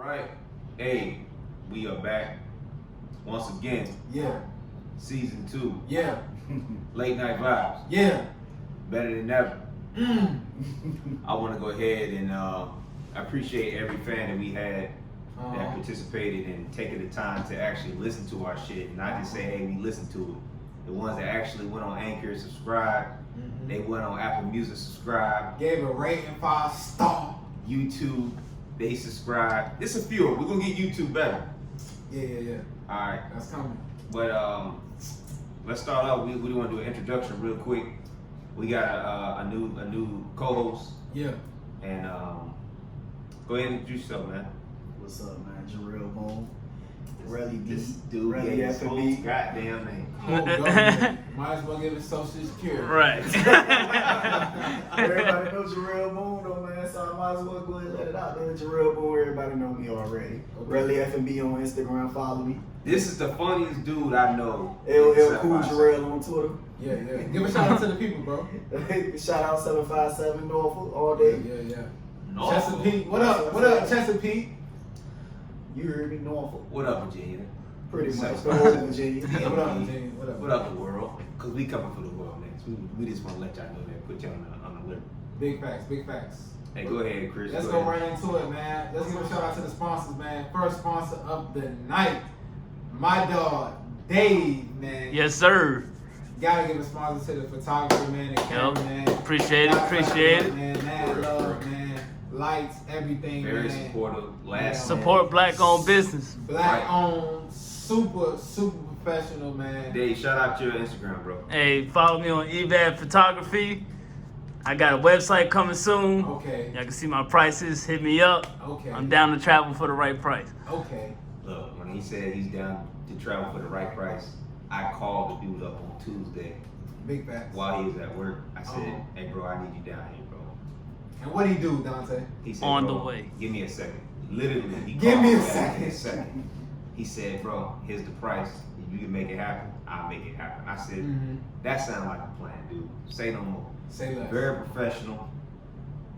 right. Hey, we are back once again. Yeah. Season 2. Yeah. Late Night Vibes. Yeah. Better than ever. I want to go ahead and I appreciate every fan that we had that participated and taking the time to actually listen to our shit. And not just say, hey, we listened to it. The ones that actually went on Anchor, subscribed. They went on Apple Music, subscribed. Gave a rating 5-star. YouTube, they subscribed. It's a few. We're going to get YouTube better. Yeah. All right. That's coming. But let's start off. We want to do an introduction real quick. We got a new co-host. Yeah. And go ahead and introduce yourself, man. What's up, man? Jarrell Boone. Relly D. This dude Relly gave his whole F&B. goddamn name. Oh, government. Might as well give it Social Security. Right. Everybody knows Jarrell Boone, though, man. So I might as well go ahead and let it out there. Jarrell Boone, everybody know me already. Okay. Relly F&B on Instagram, follow me. This is the funniest dude I know. LL Cool Jarrell on Twitter. Yeah. Give a shout out to the people, bro. Shout out 757 Norfolk all day. Yeah. Norfolk. Chesapeake. What up, Chesapeake? You heard me, Norfolk. What up, Virginia? Pretty much. The whole Virginia. What up, Virginia? What up, the world? Because we coming for the world next. We just want to let y'all know that. Put y'all on the list. Big facts. Hey, go ahead, Chris. Let's go right into it, man. Let's give a shout out to the sponsors, man. First sponsor of the night, my dog, Dave, man. Yes, sir. Gotta give a sponsor to the photographer, man, the camera, man. Appreciate it. Man, mad love, man. Lights, everything, Very man. supportive. Last Support black-owned business. Black Right. owned, super professional, man. Dave, shout out your Instagram, bro. Hey, follow me on eBay Photography. I got a website coming soon. Okay. Y'all can see my prices. Hit me up. Okay. I'm down to travel for the right price. Okay. Look, when he said he's down to travel for the right price, I called the dude up on Tuesday Big facts. while he was at work. I said, hey, bro, I need you down here, bro. And what he do, Dante? He said, On bro, the way. give me a second. Literally, he Give called me a back second. in a second. He said, bro, here's the price. If you can make it happen, I'll make it happen. I said, that sounds like a plan, dude. Say no more. Say less. Very professional.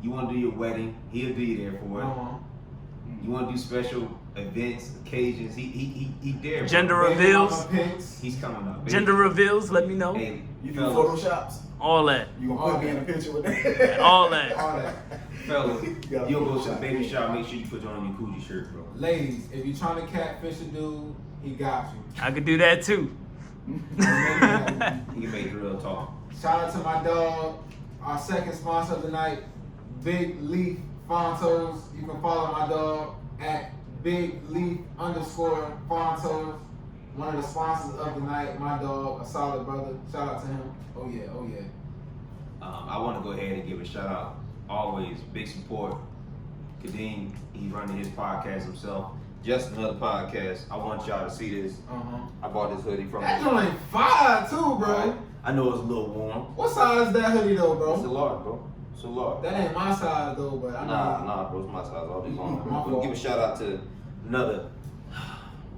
You want to do your wedding, he'll be there for it. You want to do special events, occasions, he there. Bro. Gender Baby reveals. mama pics. He's coming up. baby. Gender reveals. Let me know. Hey, You do fellas, photoshops? All that. You gonna put me in a picture with that? All that. All that. fellas, gotta you'll go to the Photoshop. baby shop, make sure you put on your Coogee shirt, bro. Ladies, if you're trying to catfish a dude, he got you. I could do that too. He can make real talk. Shout out to my dog, our second sponsor of the night, Big Leaf Fontos. You can follow my dog at BigLeaf_Fontos. One of the sponsors of the night, my dog, a solid brother. Shout out to him. Oh yeah. I want to go ahead and give a shout out. Always big support. Kadeem, he's running his podcast himself. Just another podcast. I want y'all to see this. I bought this hoodie from That him. joint fire too, bro. I know it's a little warm. What size is that hoodie though, It's a bro? large, bro. It's a large. That ain't my size though, but I know. Nah, bro. It's my size. All these on. My We'll give a fault. shout out to another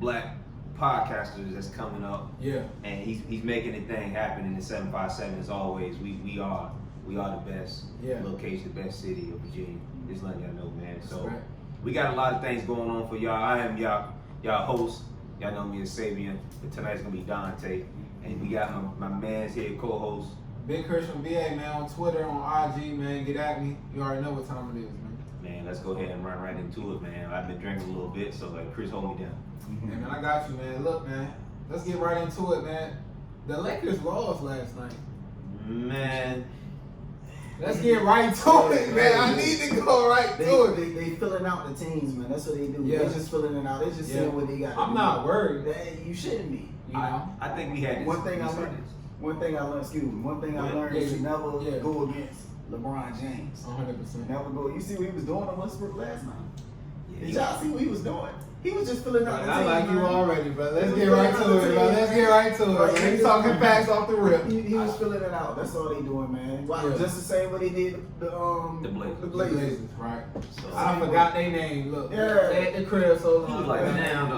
black podcaster that's coming up. Yeah. And he's making the thing happen in the 757 as always. We are the best location, the best city of Virginia. Just letting y'all know, man. So Right. we got a lot of things going on for y'all. I am y'all host. Y'all know me as Sabian, but tonight's gonna be Dante. And we got my man's here, co-host. Big Chris from VA, man, on Twitter, on IG, man. Get at me. You already know what time it is, man. Man, let's go ahead and run right into it, man. I've been drinking a little bit, so Chris, hold me down. Hey, man, I got you, man. Look, man, let's get right into it, man. The Lakers lost last night. Man, Let's get right to it, man. I need to go right to it. They filling out the teams, man. That's what they do. Yeah. They just filling it out. They just seeing what they got. I'm not worried. You shouldn't be. You know? I think we had this. One thing I we said learned. this. One thing I learned is to never go against LeBron James. 100%. Never go. You see what he was doing on Westbrook last night? Yeah, Did y'all see what he was doing? He was just filling out the I team. like you man. already, bro. Let's He get was right filling to out it, the bro. team. Let's get right to it. Right, We talking facts off the rip. He was filling it out. That's all they doing, man. Wow, Yeah. just the same way they did the Blazers. The The Blazers. Blazers, right? So, I forgot their name. Look, Yeah. they at the crib so long. He was like, damn.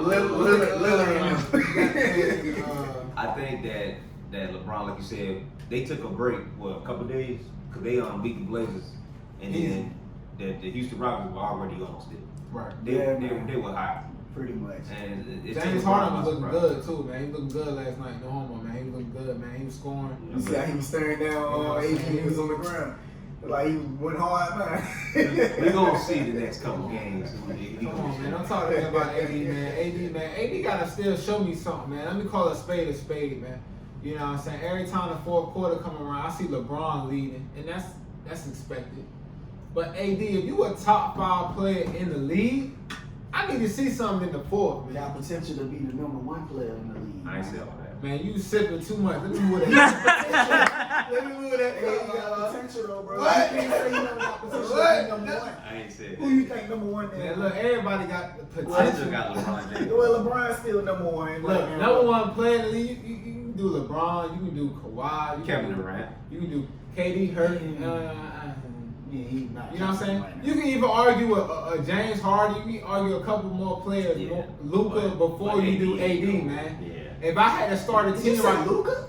I think that LeBron, like you said, they took a break, a couple days, because they beat the Blazers, and then that the Houston Rockets were already on still. Right. They were hot. Pretty much. And James Harden was looking good too, man. He was looking good last night. No homo, man. He was looking good, man. He was scoring. You see how he was staring down AD, he was on the ground. Like he went hard, man. We're gonna see the next couple games. Come on, man. I'm talking about AD, man. AD gotta still show me something, man. Let me call a spade, man. You know what I'm saying? Every time the fourth quarter come around, I see LeBron leading, and that's expected. But AD, if you a top 5 player in the league, I need to see something in the fourth, We man. got potential to be the #1 player in the league. I ain't say all that. Man, you sipping too much. Let me move that. Let me move that. Hey, you got potential though, bro. What? You can't say you don't got potential What? to be #1. I ain't said Who you think #1 Man, there? look, everybody got the I potential. still got LeBron James. Well, LeBron's still #1. Look, #1 player in the league, you can do LeBron, you can do Kawhi, you Kevin can do, Durant. you can do KD hurt. Yeah, he's not. You know what I'm saying? Right now. You can even argue a James Harden. You can argue a couple more players, Yeah. Luka, before But you do AD, AD, man. Yeah. If I had to start a Did you team say right, Luka?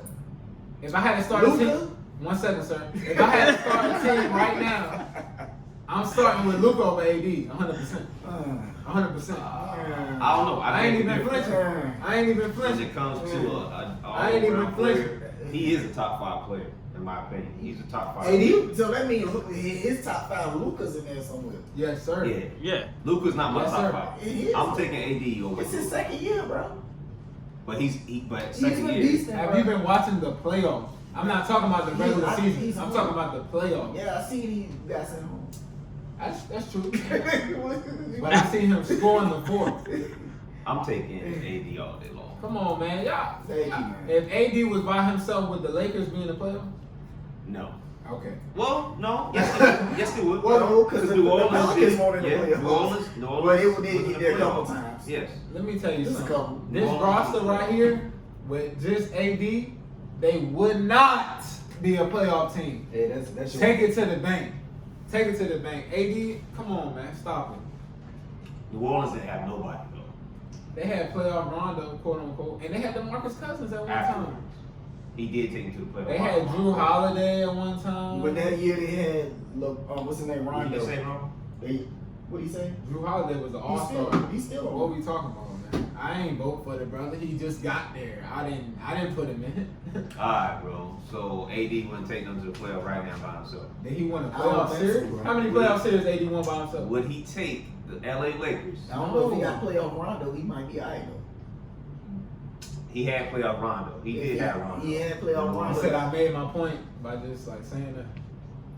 if I had to start a Luka? team, 1 second, sir. If I had to start a team right now, I'm starting with Luka over AD, 100%, 100%. I don't know. I ain't think even the difference flinching. I ain't even when flinching. it comes to a I ain't even all-around flinching. player, he is a top 5 player in my opinion. He's a top 5. AD? So that means his top 5 Luka's in there somewhere. Yes, sir. Yeah. Yeah. Luka's not my Yes, top sir. 5. He is. I'm taking AD over. It's his second year, bro. But but He's second been year. decent. Have you been watching the playoffs? I'm not talking about the regular He's season. I'm on. talking about the playoffs. Yeah, I see these guys at home. That's true. But I see him scoring the fourth. I'm taking AD all day long. Come on, man. Y'all. Thank you, man. If AD was by himself, would the Lakers be in the playoffs? No. Okay. Well, no. Yes, they would. Well, no, because the New Orleans Pelicans did. won't in the Yeah, playoffs. New Orleans. Well, they did was in get the there a couple playoffs. times. Yes. Let me tell you Just a something. couple. This New roster Orleans. right here, with just AD, they would not be a playoff team. Yeah, that's your Take it to the bank. Take it to the bank. AD, come on, man. Stop it. New Orleans didn't have nobody though. They had playoff Rondo, quote unquote, and they had DeMarcus Cousins at one Afterwards, time. he did take him to the playoffs. They had Drew Holiday at one time. But that year they had, what's his name, What did you Rondo. say, bro? What do you say? Drew Holiday was an all-star. He's still What on. we talking about, man? I ain't vote for the brother. He just got there. I didn't put him in. Alright, bro. So AD wouldn't take them to the playoff right now by himself. Then he won a I don't playoff think series. so, bro. How many playoff series AD won by himself? Would he take the LA Lakers? I don't know if he got playoff Rondo. He might be alright though. He had playoff Rondo. He did have Rondo. He had playoff I Rondo. said I made my point by just like saying that.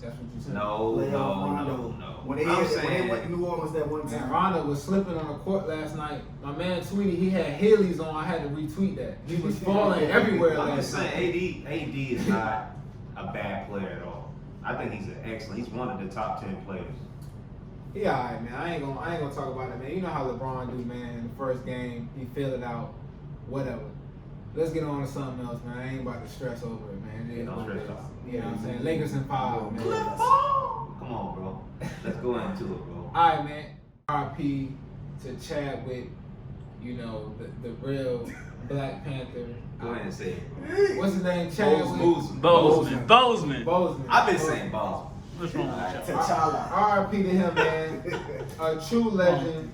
That's what you said. No, Playoff no, Rondo. no. When they, I'm when they saying went to New Orleans that one And time. Rondo was slipping on the court last night. My man tweeted he had Heelys on. I had to retweet that. He was falling everywhere I'm last just night. saying AD is not a bad player at all. I think he's an excellent. He's one of the top 10 players. Yeah, alright, man. I ain't gonna talk about it, man. You know how LeBron do, man. In the first game, he filled it out. Whatever. Let's get on to something else, man. I ain't about to stress over it, man. It is Don't what it stress is. out. You know what I'm saying? Lakers in 5, man. Come on, bro. Let's go into it, bro. Alright, man. RP to Chadwick, you know, the real Black Panther. Go ahead and say it. What's his name? Chadwick Bozeman. Bozeman. I've been saying Boston. What's wrong with y'all? T'Challa. R.I.P. to him, man. A true legend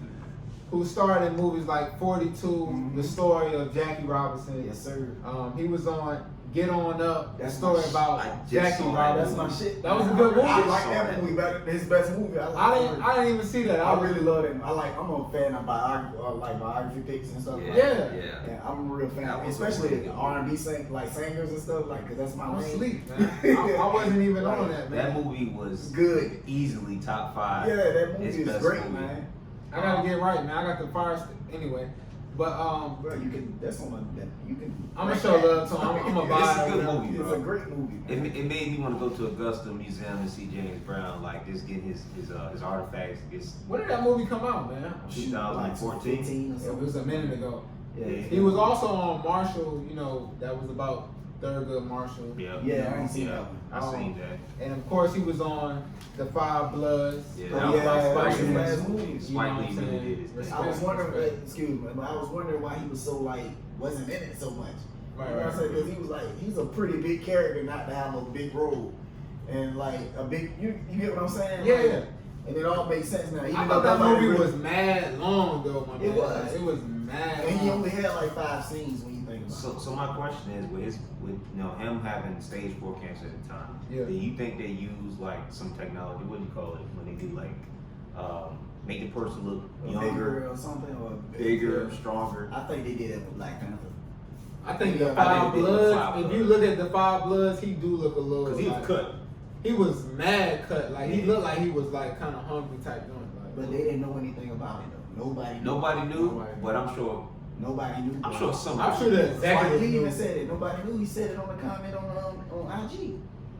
who starred in movies like 42, The Story of Jackie Robinson. Yes, sir. He was on Get On Up, the That's story my about I just Jackie saw that. That's Robinson. my shit. That was a good movie. I like that movie better than his best movie. I didn't even see that. I really love it. I'm a fan of biography picks and stuff. Yeah. Yeah. Yeah. I'm a real fan, That was especially really good. R&B singers and stuff cause that's my I'm lane. asleep, man. I wasn't even on that, man. That movie was Good. easily top 5. Yeah, that movie His is best great, movie. man. I gotta get right, man. I got the fire stick. Anyway. But Bro, you can. That's on you can. I'm gonna show love to him. I'm gonna buy It's a it. good whatever. movie, It's bro. a great movie. Man. It made me want to go to Augusta Museum and see James Brown, like just getting his artifacts. It's When did that movie come out, man? 2014. 15 or It something. was a minute ago. Yeah. He was also on Marshall, you know, that was about Thurgood Marshall. Yeah, Yeah, I ain't seen that one. I seen that. And of course, he was on The Five Bloods. Yeah, Oh, that was yeah, about that Spike was his Lee. last movie. You know Spike what Lee I'm really saying? did his thing. Respect, I was wondering, respect. excuse me, but I was wondering why he was so wasn't in it so much. Right, You know what I'm right. saying? Because he's a pretty big character, not to have a big role, and like a big. You get what I'm saying? Yeah, Like, yeah. And it all makes sense now. I Even thought though that nobody movie really- was mad long though, my man. It was. Like, it was mad. And he long. only had like 5 scenes when you think about it. So my question is, with him having stage 4 cancer at the time, Yeah. do you think they use like some technology? What do you call it when they do like make the person look Bigger younger, or something, or bigger, stronger? I think they did it with Black Panther. I think Yeah, the I Five think they did the Five Bloods. If Bloods. you look at the Five Bloods, he do look a little. Because he was like, cut. He was mad cut. Like he Yeah. looked like he was like kind of hungry type joint. Like, But they didn't know anything about it though. Nobody knew. Nobody knew, Nobody knew. but I'm sure. Nobody knew. I'm sure somebody. I'm sure the Why executive he knew. even said it? Nobody knew. He said it on the comment on IG.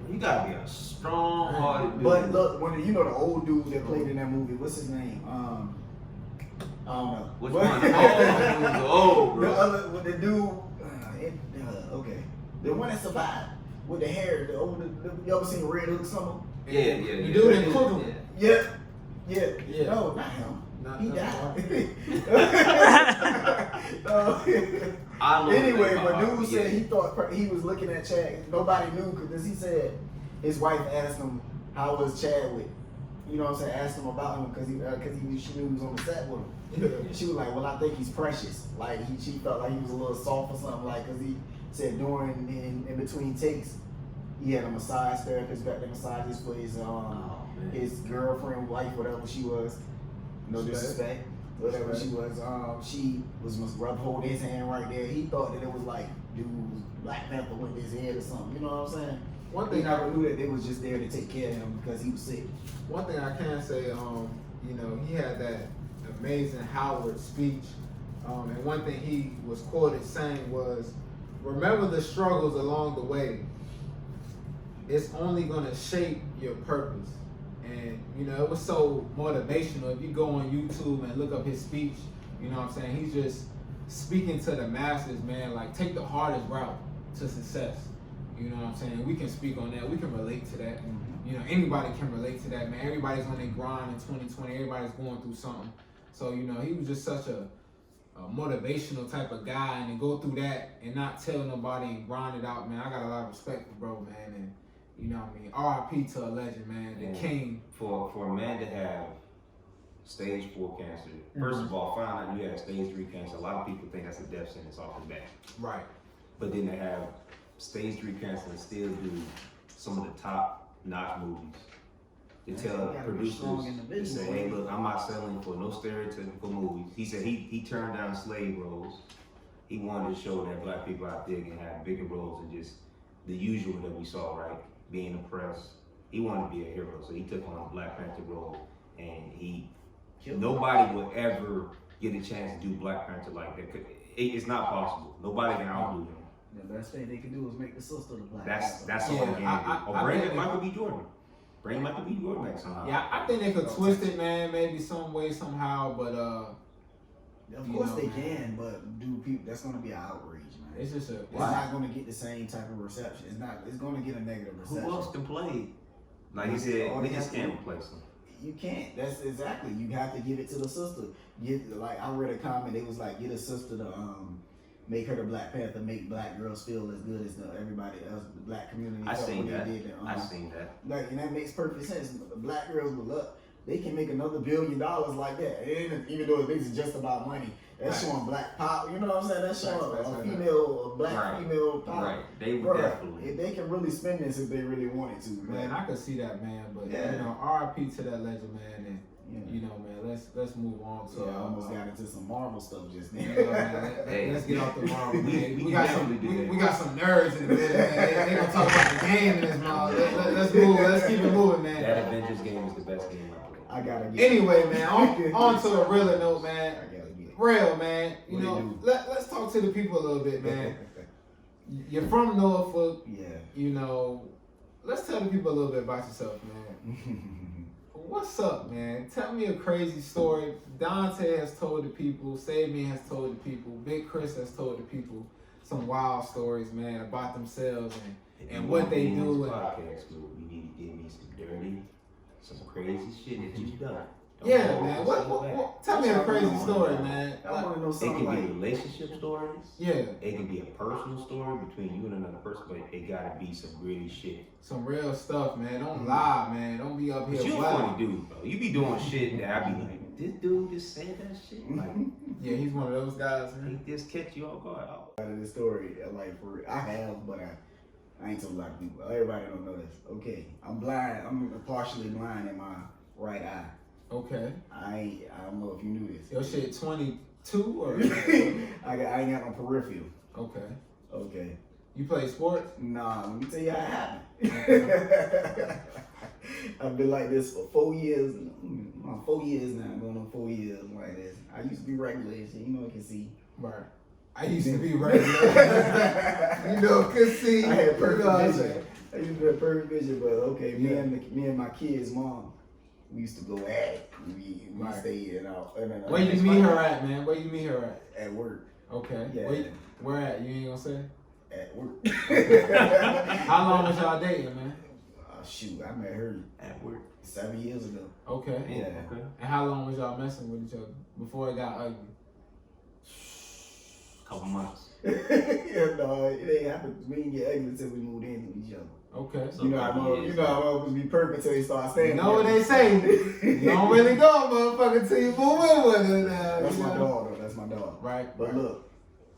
You gotta be a strong-hearted dude. But look, when you know the old dude that played in that movie, what's his name? I don't know. Which one? The old, bro. The other, with the dude. Okay, the one that survived with the hair. The old. You ever seen Red Hook Summer? Yeah. The dude in Crooklyn. Yeah. Yeah. No, not him. Not He him. died. I love Anyway, that but about dude him. said he thought he was looking at Chad. Nobody knew because he said his wife asked him how was Chadwick. You know what I'm saying? Asked him about him because she knew he was on the set with him. Yeah. She was like, "Well, I think he's precious. Like she felt like he was a little soft or something. Like because he said during in between takes, he had a massage therapist back there massages for his man. his girlfriend, wife, whatever she was. No disrespect, whatever she was. She was holding his hand right there. He thought that it was like dude's Black Panther went his head or something. You know what I'm saying? One He thing never knew that they was just there to take care of him because he was sick. One thing I can say, you know, he had that amazing Howard speech, and one thing he was quoted saying was, "Remember the struggles along the way. It's only gonna shape your purpose." And you know, it was so motivational. If you go on YouTube and look up his speech, you know what I'm saying? He's just speaking to the masses, man. Like, take the hardest route to success. You know what I'm saying? We can speak on that. We can relate to that. You know, anybody can relate to that, man. Everybody's on their grind in 2020. Everybody's going through something. So, you know, he was just such a motivational type of guy, and to go through that and not tell nobody and grind it out, man. I got a lot of respect for bro, man. And you know what I mean? R.I.P. to a legend, man. The king. For a man to have stage 4 cancer, first of all, find out you have stage 3 cancer. A lot of people think that's a death sentence off the bat. Right. But then to have stage 3 cancer and still do some of the top-notch movies. To tell You gotta be strong producers, to individual. say, hey, look, I'm not selling for no stereotypical movies. He said he turned down slave roles. He wanted to show that black people out there can have bigger roles than just the usual that we saw, right? Being oppressed. He wanted to be a hero, so he took on a Black Panther role, and nobody will ever get a chance to do Black Panther like that. It's not possible. Nobody can outdo him. The best thing they can do is make the sister the Black That's Panther. all they can do. Or I bring think in Michael B. Jordan. Bring Michael B. Jordan back somehow. Yeah, I think they could twist it, man, maybe some way, somehow, but Of course they can, but do people? That's going to be an outrage, man. it's just It's not going to get the same type of reception. It's going to get a negative reception. Who else can play? Like he said, niggas can't replace him. You can't. That's exactly. You have to give it to the sister. I read a comment. It was like, get a sister to make her the Black Panther, make black girls feel as good as everybody else, the black community. I felt seen when they that. did I seen that. Like, and that makes perfect sense. Black girls will look. They can make another $1 billion like that. And even though it's just about money, that's showing black power. You know what I'm saying? That's showing a black female power. Right. They would Bruh, definitely. if they can really spend this if they really wanted to, man, I could see that, man. But Yeah. you know, R.I.P. to that legend, man. And you know, man, let's move on to. I almost got into some Marvel stuff just now. Let's get off the Marvel. We got some. We got some nerds in the building, man. They gonna talk about the game in this mouth. Let's move. Let's keep it moving, man. That Avengers game is the best game I played. I gotta get Anyway, man, on to a realer note, man. I gotta get it. Real, man. You What know, do you let's talk to the people a little bit, man. You're from Norfolk. Yeah. You know, let's tell the people a little bit about yourself, man. What's up, man? Tell me a crazy story. Dante has told the people, Sabian has told the people, Big Chris has told the people some wild stories, man, about themselves and what they do. Podcast group, you need to give me some dirty, some crazy shit that you've done. Yeah, man. What? Tell me a crazy story, man. I want to know It something can like. be relationship stories. Yeah, It can be a personal story between you and another person, but it gotta be some gritty shit. some real stuff, man. Don't lie, man. Don't be up But here. you a wild. funny dude, bro. You be doing shit that I be like, this dude just said that shit. Like, Yeah, he's one of those guys, man. he just catch you off guard. Oh. Out of this story, like for real. I have, but I ain't told a lot of people. Everybody don't know this. Okay, I'm blind. I'm partially blind in my right eye. Okay. I don't know if you knew this. Your shit 22 or? I ain't got no peripheral. Okay. Okay. You play sports? Nah, let me tell you how it happened. I've been like this for 4 years. 4 years now, going on 4 years like this. I used to be regular and shit, you know, I can see. Right. I used to be regular. You know, could see. I had perfect You know what I'm vision. saying? I used to have perfect vision, but okay, me Yeah. and my kids' mom, we used to go at it. We Right. stayed in our Where you meet her at, man? Where you meet her at? at work. Okay. Yeah. Where at? You ain't gonna say? At work. How long was y'all dating, man? Shoot, I met her At work. 7 years ago. Okay. Yeah. Okay. And how long was y'all messing with each other before it got ugly? Couple months. Yeah, no, it ain't happened. We didn't get ugly until we moved in with each other. Okay. So You know how motherfuckers be perfect until they start staying. You know what they say? You don't really go, motherfucker, till you move in with it. That's you my know? dog, though. That's my dog. Right. But look,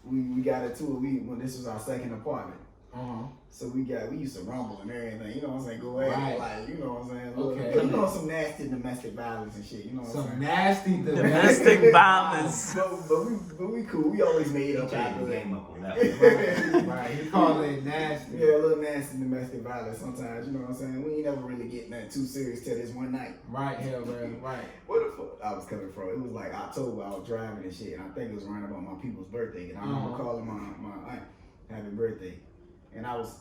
we got it too. When this was our second apartment. Uh-huh. So we used to rumble and everything, you know what I'm saying? Go ahead, Right. like, you know what I'm saying? Okay. You know, some nasty domestic violence and shit, you know what I'm Some saying? nasty Domestic violence. But we cool. We always made He up changed after the that. game up on that one. Right. He called it nasty. Yeah, a little nasty domestic violence sometimes, you know what I'm saying? We ain't never really get nothing too serious till this one night. Right, hell, man. Right. Where the fuck I was coming from? It was like October, I was driving and shit, and I think it was around about my people's birthday, and I remember calling my aunt, happy birthday. And I was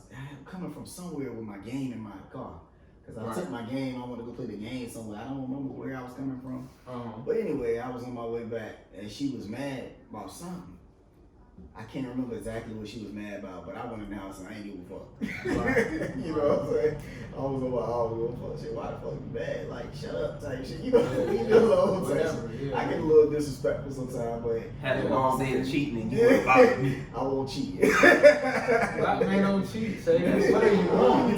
coming from somewhere with my game in my car. Because I took my game, I wanted to go play the game somewhere. I don't remember where I was coming from. But anyway, I was on my way back, and she was mad about something. I can't remember exactly what she was mad about, but I went in the house and I ain't give a fuck. You know what I'm saying? I was over, fuck shit. Why the fuck you mad? Like, shut up type shit. You know, leave me alone type shit. I get a little disrespectful sometimes, but Had a long day of cheating and you went about me. I won't cheat. Black man don't cheat. Say that. What are you on?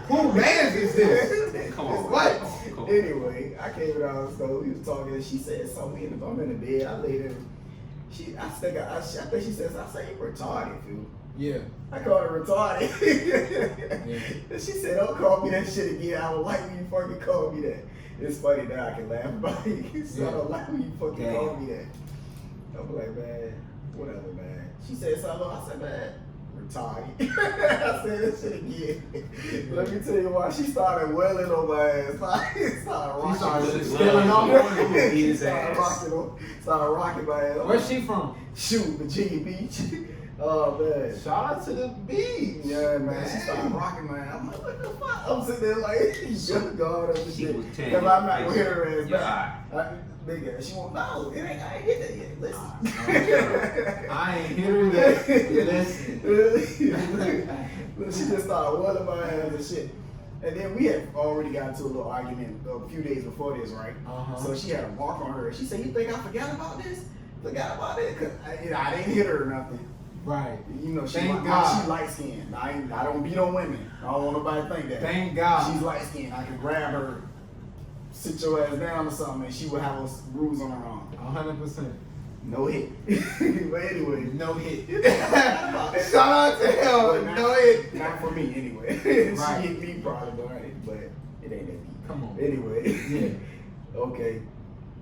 Who man is this? Come on. What? Come on. Anyway, I came down, so we was talking, and she said something. I'm in the bed, I laid in. I think she says, I say you're retarded, fool. Yeah. I called her retarded. And she said, don't call me that shit again. I don't like when you fucking call me that. It's funny now I can laugh about it. So I don't like when you fucking call me that. I'm like, man, whatever, man. She said something. I said, man, retarded. I said that shit again. Let me tell you why. She started wailing on my ass. Like, started rocking. She started Well, stealing off on you. She his started rocking my ass. Where's she from? Shoot, Virginia Beach. Oh, man. Shout out to the beach. Yeah, man. She started rocking my ass. I'm like, what the fuck? I'm sitting there like, just going up and She shit. was 10. Because I'm not going to hit her ass Yeah. back. Nigga, she won't know. I ain't hit that yet. Listen. I ain't hit her yet. Listen. She just started wailing my ass and shit. And then we had already got into a little argument a few days before this, right? So she had a mark on her. She said, you think I forgot about this? Forgot about it? Because I didn't hit her or nothing. Right. You know, Thank God. she light skinned. I don't beat on women. I don't want nobody to think that. Thank God. She's light skinned. I can grab her, sit your ass down or something, and she would have a bruise on her arm. 100%. No hit. But anyway. No hit. Shout out to hell. No hit. Not for me, anyway. Right. She hit me probably, but it ain't that deep. Come on. Anyway. Yeah. Okay.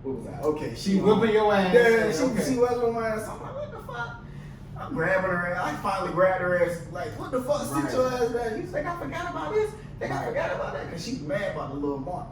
What was that? Okay. She whipping your ass. Yeah, Okay. she was on my ass. I'm like, what the fuck? I'm grabbing her ass. I finally grabbed her ass. Like, what the fuck? Sit your ass down. You think I forgot about this? Think I forgot about that? Because she's mad about the little mark.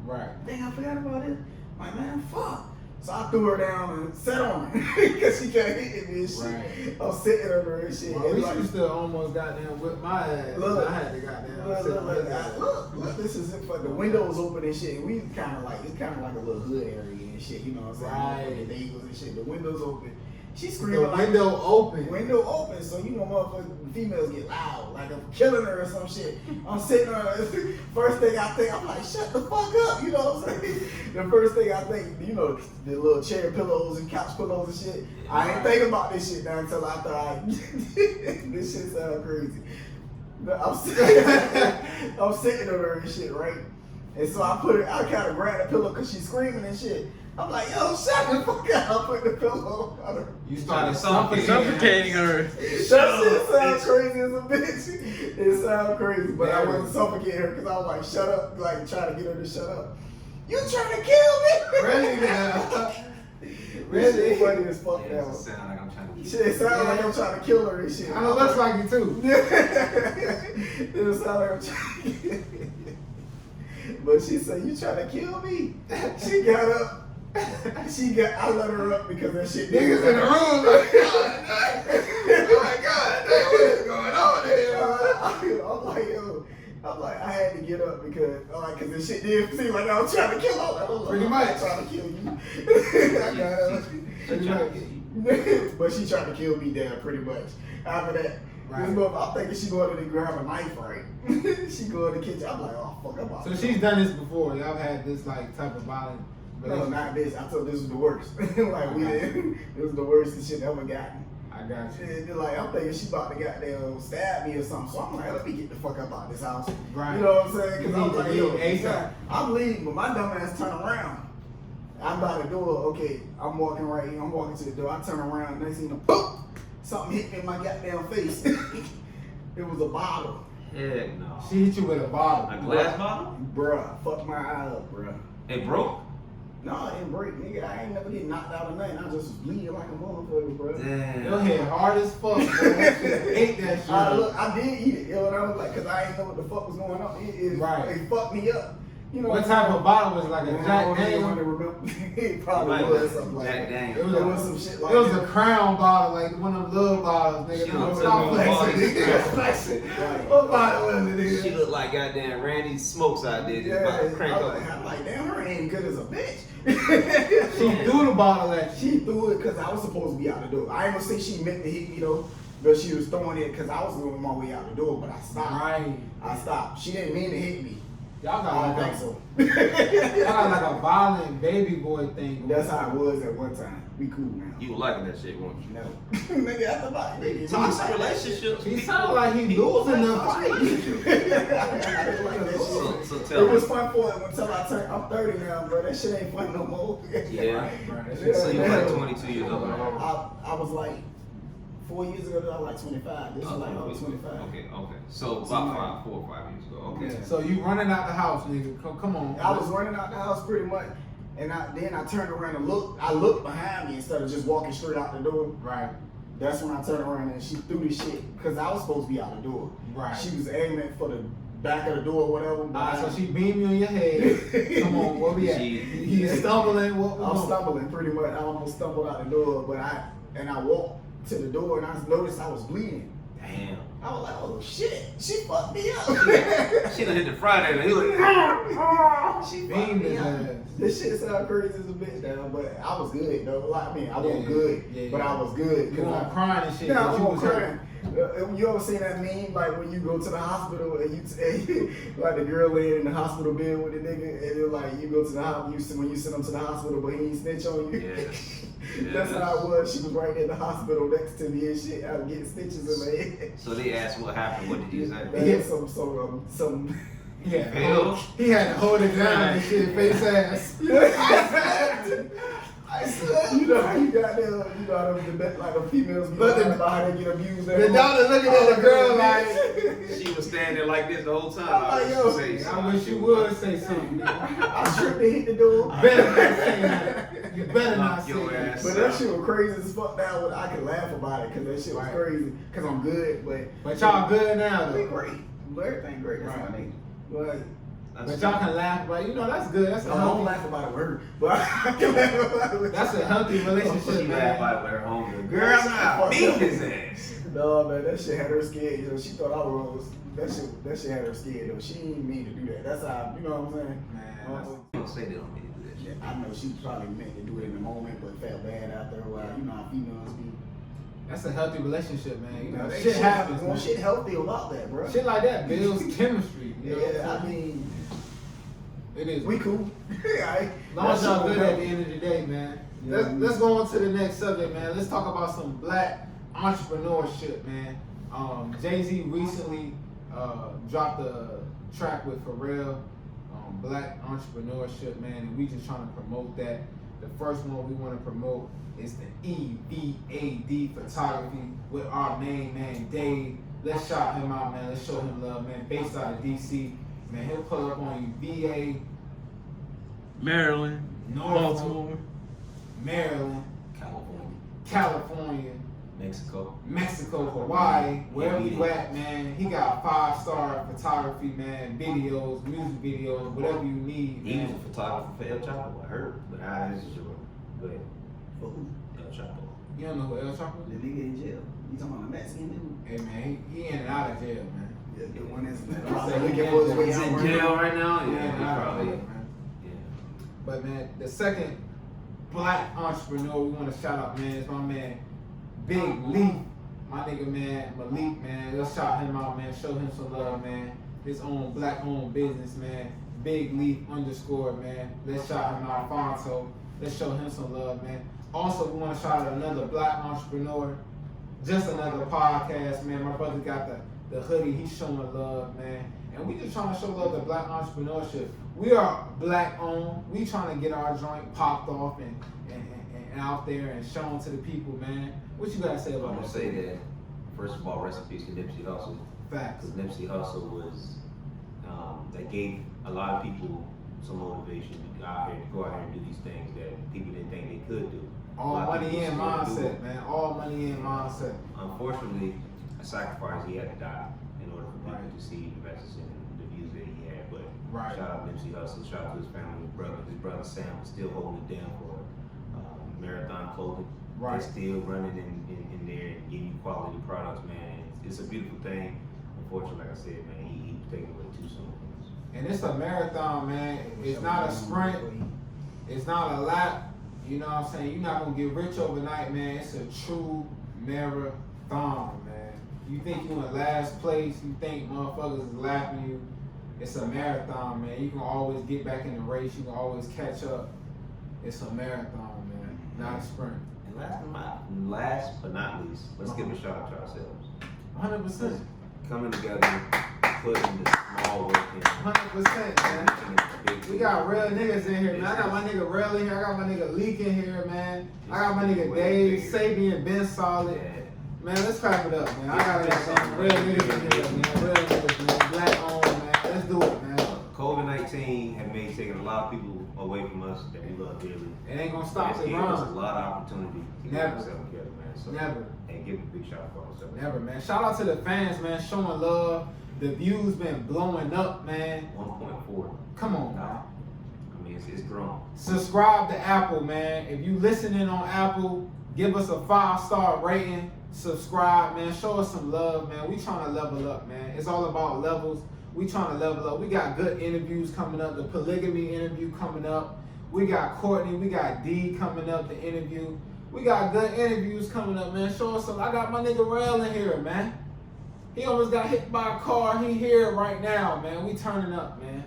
Right. Think I forgot about it? My man, fuck. So I threw her down and sat on her. Because she kept hitting me and shit. Right. I was sitting on her and shit. Well, and we used to almost goddamn whip my ass. Look. I had to goddamn sit on Look, his ass. look, this is it. The windows open and shit. We kind of like, it's kind of like a little hood area and shit. You know what I'm saying? Right. The neighbors and shit. The windows open. She The screaming like window open. window open, so you know motherfuckers, females get loud, like I'm killing her or some shit. I'm sitting there, first thing I think, I'm like, shut the fuck up, you know what I'm saying? The first thing I think, you know, the little chair pillows and couch pillows and shit. I ain't thinking about this shit now until after this shit sound crazy. I'm sitting over her and shit, right? And so I kind of grabbed the pillow because she's screaming and shit. I'm like, yo, shut the fuck up. I put the pillow on her. You started Suffocating her. That shit sound crazy as a bitch. It sound crazy, but I wasn't suffocating her because I was like, shut up, like trying to get her to shut up. You trying to kill me? Really now? Really? It's funny as fuck It now. doesn't sound like I'm trying to Shit, it sound like I'm trying to kill her and shit. I know, looks like you too. It sound like I'm trying to kill her. But she said, you trying to kill me? She got up. I let her up because that shit. Niggas in the room like, oh my God, what is going on here? I'm like, I had to get up because, cause this shit did seem like I was trying to kill her. Pretty much. Trying to kill you. I got up. But she tried to kill me down pretty much. After that, Right. this mother, I'm thinking she going to grab a knife, right? She go in the kitchen. I'm like, oh fuck, I'm about So to she's done this before. Y'all had this like type of violent. No, not this. I told this was the worst. Like we did. It was the worst shit ever gotten. I got you. And like I'm thinking she about to goddamn stab me or something. So I'm like, let me get the fuck up out of this house. Right. You know what I'm saying? Because You I'm need like, to yo, leave ASAP. I'm leaving, but my dumb ass turn around. I'm by the door. Okay, I'm walking right here. I'm walking to the door. I turn around. Next thing you know, boom! Something hit me in my goddamn face. It was a bottle. Heck no. She hit you with a bottle. A glass bottle? Bruh, fuck my eye up, bruh. It broke? No, it didn't break, nigga. I ain't never get knocked out or nothing. I just was bleeding like a motherfucker, bro. Damn. Your head hard as fuck, bro. That shit ate that shit. Look, I did eat it, yo, and I was like, cause I ain't know what the fuck was going on. Right. It fucked me up. You know What type of bottle was it? Like a Jack Daniels? It probably was something like Jack that. Daniels. It was some shit like It was that. a Crown bottle, like one of them little bottles, nigga. She No, looked stop like flexing, a nigga. Flexing. Right. What bottle was it, nigga? She looked like goddamn Randy Smokes out there. Just Yeah, about to crank up. I'm like, damn, her ain't good as a bitch. She threw the bottle at you. She threw it because I was supposed to be out the door. I ain't gonna say she meant to hit me though, but she was throwing it because I was on my way out the door, but I stopped. Right. I stopped. She didn't mean to hit me. Y'all I got don't like think so. y'all got like a violent baby boy thing. That's how it was at one time. We cool now. You were liking that shit, weren't you? No. Nigga, after about nigga. Toxic relationship. He sounded like he losing the fight. I didn't like that shit. So tell It was me. fun for it until I turned. I'm 30 now, bro. That shit ain't fun no more. Yeah. Right. So you were like 22 years old. I was like 4 years ago. I was like 25. This is like I was 25. Okay. So about 4 or 5 years ago. Okay. Yeah. So you running out the house, nigga. Come on. I was running out the house pretty much, and then I turned around and looked. I looked behind me instead of just walking straight out the door. Right. That's when I turned around and she threw the shit because I was supposed to be out the door. Right. She was aiming for the back of the door or whatever. But So she beamed you in your head. Come on, where we at? He's stumbling. What we I'm doing? stumbling pretty much. I almost stumbled out the door, but I walked to the door and I noticed I was bleeding. Damn. I was like, oh shit, she fucked me up. She done hit the Friday and he like, She fucked Beamed me his up. ass. This shit sound crazy as a bitch now, but I was good though. Like, I mean, I wasn't Yeah, good, yeah, but yeah. I was good. You weren't crying and shit. Yeah, I but you wasn't was crying. You ever seen that meme, like when you go to the hospital and you like the girl laying in the hospital bed with the nigga, and they're like, you go to the hospital, when you send him to the hospital, but he ain't snitch on you. Yeah. That's how it was. She was right in the hospital next to me and shit. I was getting stitches in my head. So they asked what happened. What did you say? Man, some. Yeah. He had to hold it down and shit, face ass. I said, you know how you got there, you know how like the females be talking about how they get abused. The daughter looking at the girl like, She was standing there like this the whole time. I'm like, yo, I wish you would say something. Nigga. I tripped and hit the door. Better not say that. You better not Knock say your that. ass But that shit was crazy as fuck now. I can laugh about it because that shit was Right. crazy. Because I'm good, But y'all good now we though. great. Everything great. That's Right. my nigga. But But y'all can laugh about it. You know, that's good. That's a I don't healthy, laugh about it with her. But I can laugh about it with that's a healthy She relationship, laughed man. about it with her homie. Girl, I'm not beating his ass. No, man, that shit had her scared. You know, she thought I was. That shit had her scared though. She didn't mean to do that. That's how, you know what I'm saying? Man, You don't say they don't mean to do that shit. I know she probably meant to do it in the moment, but felt bad after a while. You know how females be. That's a healthy relationship, man. You know, That shit happens, man. Shit healthy about that, bro. Shit like that builds chemistry. You know Yeah, what I I'm saying? mean, It is. we cool. As long as y'all good at the end of the day, man. Let's go on to the next subject, man. Let's talk about some black entrepreneurship, man. Jay-Z recently dropped a track with Pharrell, black entrepreneurship, man, and we just trying to promote that. The first one we want to promote is the EVAD photography with our main man Dave. Let's shout him out, man. Let's show him love, man. Based out of DC, man. He'll pull up on you, VA, Maryland, Norfolk, Baltimore, Maryland, California, Mexico, Hawaii, wherever you at, man. He got 5-star photography, man, videos, music videos, whatever you need, He was man. a photographer for El Chapo, I heard, but I ain't sure. But El Chapo. You don't know who El Chapo The is? nigga in jail. You talking about the Mexican dude? Hey, man, he in and out of jail, man. Yeah, the one that's Say looking he for his in way He's out. in right jail now. right now? He in Yeah, and he out of probably. jail, man. Yeah. But, man, the second black entrepreneur we want to shout out, man, is my man, Big Leaf. My nigga, man, Malik, man. Let's shout him out, man. Show him some love, man. His own black-owned business, man. Big Leaf _ man. Let's shout him out, Fonto. Let's show him some love, man. Also, we want to shout out another black entrepreneur. Just another podcast, man. My brother got the hoodie. He's showing love, man. And we just trying to show love to black entrepreneurship. We are black-owned. We trying to get our joint popped off and out there and shown to the people, man. What you gotta say I'm about gonna that? say that, first of all, rest in peace to Nipsey Hussle. Facts. Because Nipsey Hussle was, that gave a lot of people some motivation to go out here and do these things that people didn't think they could do. All A lot of money people in still do mindset, it. man. All money in mindset. Unfortunately, a sacrifice, he had to die in order for people Right. to see the message and the views that he had. But Right. shout out Nipsey Hussle, shout out to his family, his brother. His brother Sam was still holding it down for Marathon Clothing. Right. They're still running in there and giving you quality products, man. It's a beautiful thing. Unfortunately, like I said, man, he was taken away too soon. And it's a marathon, man. It's not a sprint. It's not a lap. You know what I'm saying? You're not gonna get rich overnight, man. It's a true marathon, man. You think you in last place, you think motherfuckers is lapping you. It's a marathon, man. You can always get back in the race. You can always catch up. It's a marathon, man, not a sprint. And last but not least, let's give a shout out to ourselves. 100%. Coming together, putting the small work in. 100%, man. making it a big We deal. got real niggas in here, man. I got my nigga Rell in here. I got my nigga Leak in here, man. I got my nigga Dave, Sabian, Ben Solid. Yeah. Man, let's clap it up, man. I got real niggas in here, man. Real niggas, man. Black owned, man. Let's do it, man. COVID-19 had made taking a lot of people away from us that we love dearly. It ain't gonna stop It's the given us a run. lot of opportunity to Never. get ourselves together, man. So, Never. And give a big shout out for ourselves. Never, man. Shout out to the fans, man. Showing love. The views been blowing up, man. 1.4. Come on, man. I mean, it's grown. Subscribe to Apple, man. If you listening on Apple, give us a 5-star rating. Subscribe, man. Show us some love, man. We trying to level up, man. It's all about levels. We trying to level up. We got good interviews coming up. The polygamy interview coming up. We got Courtney. We got D coming up, the interview. We got good interviews coming up, man. Show us some. I got my nigga Rell in here, man. He almost got hit by a car. He here right now, man. We turning up, man.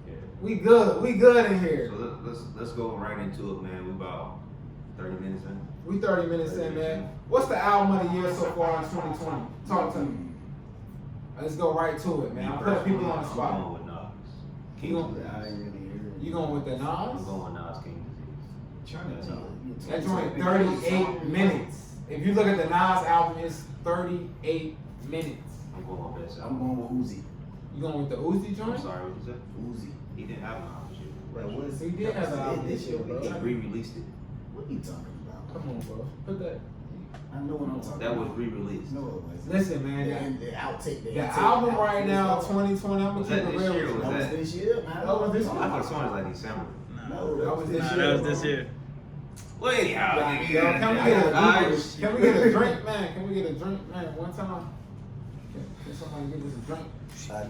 Yeah. We good. We good in here. So let's go right into it, man. We about 30 minutes in. We 30 minutes in, man. What's the album of the year so far in 2020? Talk to me. Let's go right to it, man. I'm putting people on the I'm spot. going with Nas. You King gon- Disease. I ain't really heard. You going with the I'm Nas? going with Nas, King Disease. Trying to tell you. That joint 38 minutes. If you look at the Nas album, it's 38 minutes. I'm going with Best I'm going with Uzi. You going with the Uzi I'm joint? sorry, what you said? Uzi. He didn't have an album this year. That was He did have an album this year, bro. He re-released it. What are you talking about? Come on, bro. Put that. I know what I'm talking That was about. re-released. No, it wasn't. Listen, man. The outtake. The album right now, 2020. I'm Was gonna that keep it this real year with or you. That was was that? this year, man. That was this I year. thought the song was like December. No, That was this Nah, year. that was bro. this year. Well, anyhow, Yo, can we get a Nice. Can we get a drink, man? Can we get a drink, man? One time. Can somebody give us a drink?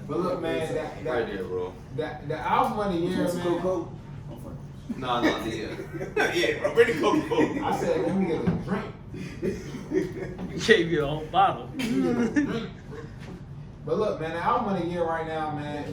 But look, man, Right there, bro. the album of the year, man. No, yeah. Yeah, bro, bring the Coca-Cola. I said, let me get a drink. Gave you a whole bottle. But look, man, the album of the year right now, man,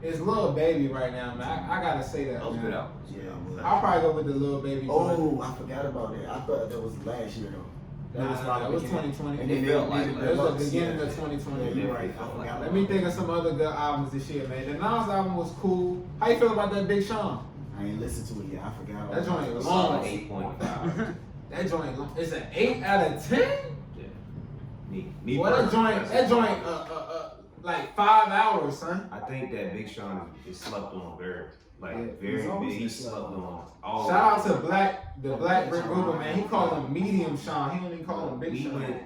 is Lil Baby right now, man. I gotta say that, That was man. good album. Yeah, I'll probably go with the Lil Baby joint. oh, I forgot about that. I thought that was last year though. That was 2020. And then It felt like they did It was the deluxe, beginning yeah. of 2020. Yeah, you're right. I Felt forgot like- about Let me that. think of some other good albums this year, man. The Nas album was cool. How you feel about that Big Sean? I ain't listened to it yet. I forgot. That joint It was was long. solid 8.5. That joint long. It's an 8 out of 10? Yeah. Me Boy, that personally, joint, like 5 hours, son. I think that Big Sean is slept on very Yeah, very he's always big. been He's slept slept on. on. All Shout out to the Black Brick Ruben, man. He called him Medium Sean. He don't even call him Big me Sean. and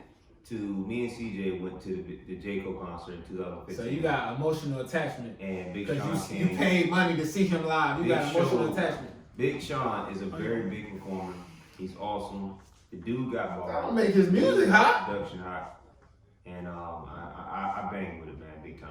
CJ went to the J. Cole concert in 2015. So you got emotional attachment. and Big Sean Because came. you paid money to see him live. You Big got emotional show. attachment. Big Sean is a very big performer. He's awesome. The dude got That'll balls. make his music hot. Production hot. And I bang with it, man, big time.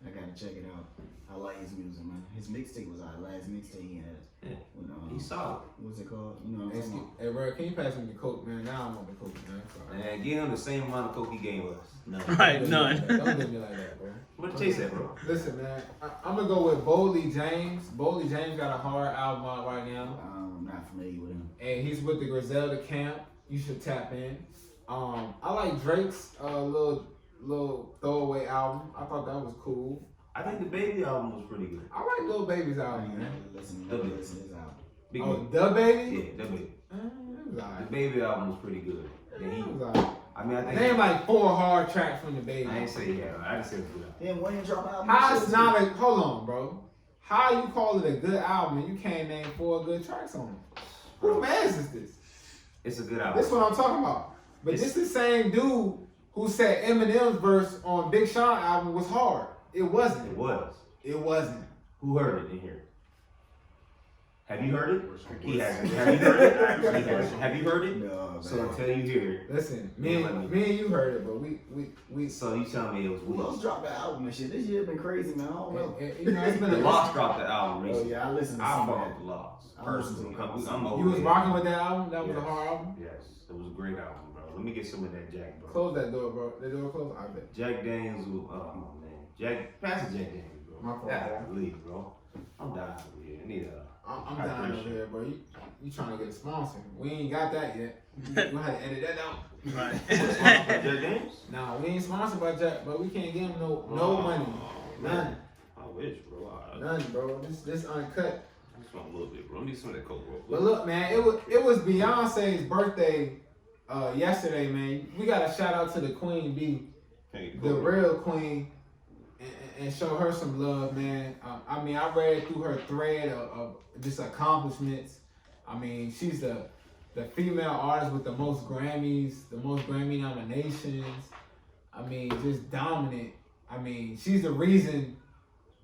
I gotta check it out. I like his music, man. His mixtape was our last mixtape he had. Yeah. With, He's solid. what's it called? You know what I'm talking about? Hey, bro, can you pass me the Coke, man? Now I want the Coke, man. Sorry. And give him the same amount of coke he gave us. No. Right, Don't none. do me like that, bro. What the chase at, bro? Listen, man, I'm gonna go with Boldy James. Boldy James got a hard album out right now, I'm not familiar with him. and he's with the Griselda camp. You should tap in. I like Drake's little throwaway album. I thought that was cool. I think the Baby album was pretty good. I like Lil Baby's I album, ain't man. never listened The to Baby. his album. Big Oh, one. The Baby? Yeah, the Baby. It was The alright. Baby album was pretty good. And It he, was alright. I mean, I think. Name like 4 hard tracks from the Baby. I didn't say yeah. I didn't say it was good. Then Wayne dropped an album. How shit, it's too. not a hold on, bro? How you call it a good album and you can't name 4 good tracks on it? Who man's is this? It's a good album. This what I'm talking about. But this the same dude who said Eminem's verse on Big Sean album was hard. It wasn't. It was. It wasn't. Who heard it in here? Have you heard it? He hasn't. Have you heard it? He hasn't. Have you heard it? No, man. So until you hear it, Listen, Yeah, me let and me- you heard it, but we so you tell me it was Who else weak. dropped the album and shit? This year been crazy, man. I don't know. you know it's been The a Locks dropped the album Oh recently. yeah, I listened to I some fuck of with that. the Locks I personally. listened to I'm over You was it. rocking with that album? That was Yes. a hard album? Yes, it was a great album, bro. Let me get some of that Jack, bro. Close that door, bro. The door closed? I bet. Jack Daniels, oh man, pass the Jack Daniels, bro. My fault, bro. Leave, bro. I'm dying over here. I need a. I'm I down over appreciate here, bro. You trying to get a sponsor. We ain't got that yet. We gonna have to edit that out. Right. Jack Daniels? Nah, we ain't sponsored by Jack, but we can't give him no Oh, money. man. None. I wish, bro. None, bro. This uncut. I just want a little bit, bro. Let me get some of that coke, bro. But look, man, it was Beyonce's birthday yesterday, man. We got to shout out to the Queen Bee, Hey, the real queen, and show her some love, man. I mean, I read through her thread of just accomplishments. I mean, she's the female artist with the most Grammys, the most Grammy nominations. I mean, just dominant. I mean, she's the reason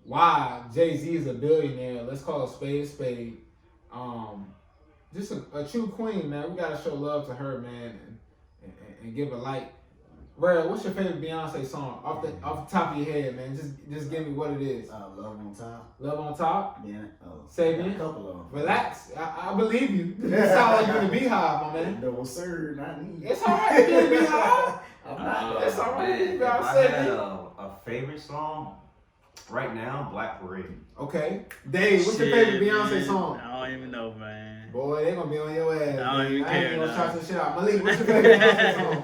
why Jay-Z is a billionaire. Let's call a spade a spade. Just a true queen, man. We gotta show love to her, man, and give her light. Rell, what's your favorite Beyonce song off the top of your head, man? Just give me what it is. Love on Top. Love on Top. Yeah. Sabian. A couple of them. Relax. I believe you. You sound like you're in the Beehive, my man. No, sir, not me. It's alright to be in the Beehive. I'm not. It's all right, Man, you if gotta I say had it. a favorite song right now, Black Parade. Okay. Dave, what's your favorite Shit, Beyonce man. song? I don't even know, man. Boy, they gonna be on your ass. I don't man. even I ain't care gonna now. try some shit out. Malik, what's your favorite Beyonce song?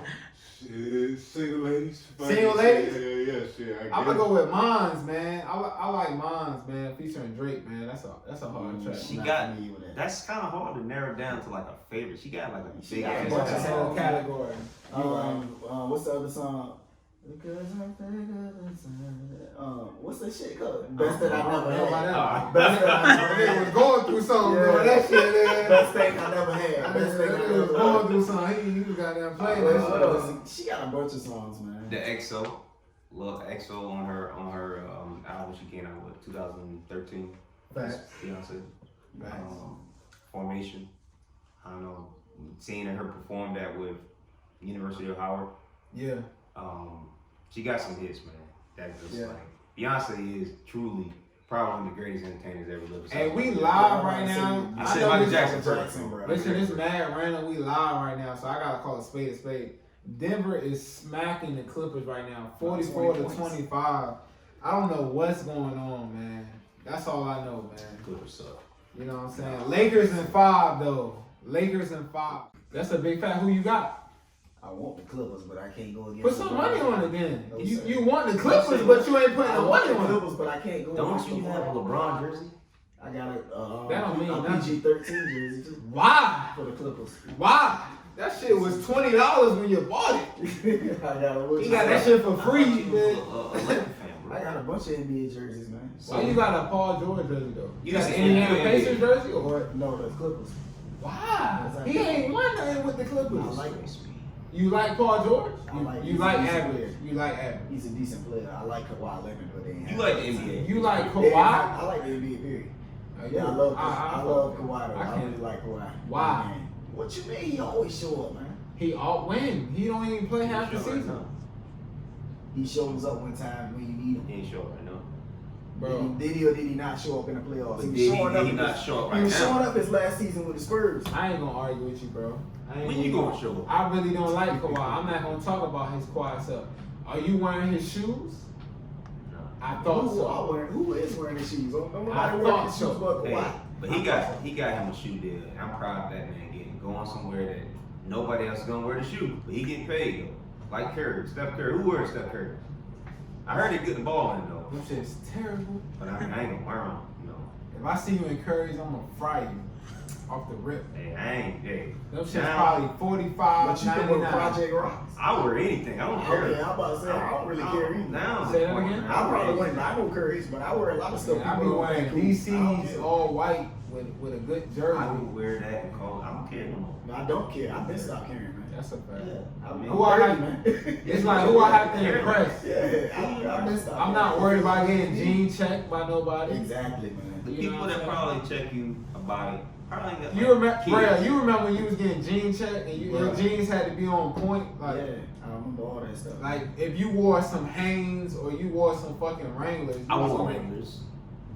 Shit, Single Ladies. Single Ladies? Yeah, shit. I'm gonna go with Mons, man. I like Mons, man, featuring Drake, man. That's a hard track. She Not got familiar with that. that's kind of hard to narrow down to like a favorite. She got like a She big got a ass. bunch of That's a songs. whole category. You right. What's the other song? Because I think what's that shit called? Best that I never know about had. that. Best that I never Nigga had. was going through something, bro. Yeah. That shit, man. Best thing I never had. Best thing I That nigga was never going had. through something. He was goddamn playing What that else? She got a bunch of songs, man. The EXO, little EXO on her album she came out with 2013. shit. Facts. Beyonce. Facts. Formation. I don't know. Seeing her perform that with University of Howard. Yeah. She got some hits, man. That just Yeah. like Beyonce is truly Probably one of the greatest entertainers ever lived. Hey, we live right now. I said Michael this- Jackson first. bro. Listen, it's mad random. We live right now, so I gotta call a spade a spade. Denver is smacking the Clippers right now, 44 to 25. I don't know what's going on, man. That's all I know, man. Clippers suck. You know what I'm saying? Lakers in 5 though. Lakers in 5. That's a big fact. Who you got? I want the Clippers, but I can't go against. Put some money on it then. No, You sir. you want the Clippers, but you ain't putting I no want money the on it. Clippers, but I can't go. Don't against you have a LeBron jersey? I got a That don't mean a nothing. PG-13 jersey too Why? for the Clippers. Why? That shit was $20 when you bought it. I got a You got that shit for free, man. Laker fan, bro. I got a bunch of NBA jerseys, man. Why you got a Paul George jersey though? You got an You Indiana NBA. Pacers jersey or? Or no, the Clippers. Why? He ain't won nothing with the I Clippers. like You like Paul George? I like- You he's like a decent average. player. You like average. He's a decent player. I like Kawhi Leonard, but they ain't. You like the NBA. You like Yeah, Kawhi? I like the NBA period. Yeah, I love Kawhi though. I can't. really like Kawhi. Why? Man, what you mean? He always show up, man. He all win. He don't even play half the season. He shows up one time when you need him. He ain't showing right now. Bro, Did he or did he not show up in the playoffs? But was did showing he up. not show up He right was now? showing up his last season with the Spurs. I ain't gonna argue with you, bro. I ain't When you gonna show up? I really don't like Kawhi. I'm not gonna talk about his Kawhi stuff. Are you wearing his shoes? No. I thought so. Who is wearing the shoes? Don't I nobody wearing thought his so. shoes but Hey, Kawhi. but he got him a shoe deal, and I'm proud of that man getting going somewhere that nobody else is gonna wear the shoe, but he getting paid though. Like Curry, Steph Curry. Who wears Steph Curry? I heard he get the ball in though, Them shit's terrible. but I ain't gonna wear them. You know, If I see you in Curry's, I'm gonna fry you off the rip. hey, I ain't. Hey, Them shit's now, probably 45, But you can wear 99. Project Rocks. I wear anything. I don't care. Okay, I'm about to say I don't really care either. Now, Say that again? I probably wouldn't. I know Curry's, but I wear a lot of stuff. Man, I be people wearing don't think cool. I don't DC's care. all white with a good jersey. I would wear that and call. I don't care no more. No, I don't care. I've been stopped caring, man. That's a fact. Yeah, I mean, Who I have- man. It's like who I have to impress. Yeah, I've been stopped. I'm not worried about getting gene checked by nobody. Exactly, man. The You know people what I'm that saying? probably check you about it probably ain't got You remember, kids. Rell, you remember when you was getting gene checked and your Bruh. jeans had to be on point? Like, Yeah, I remember all that stuff. like if you wore some Hanes or you wore some fucking Wranglers, you I was wore on- Wranglers.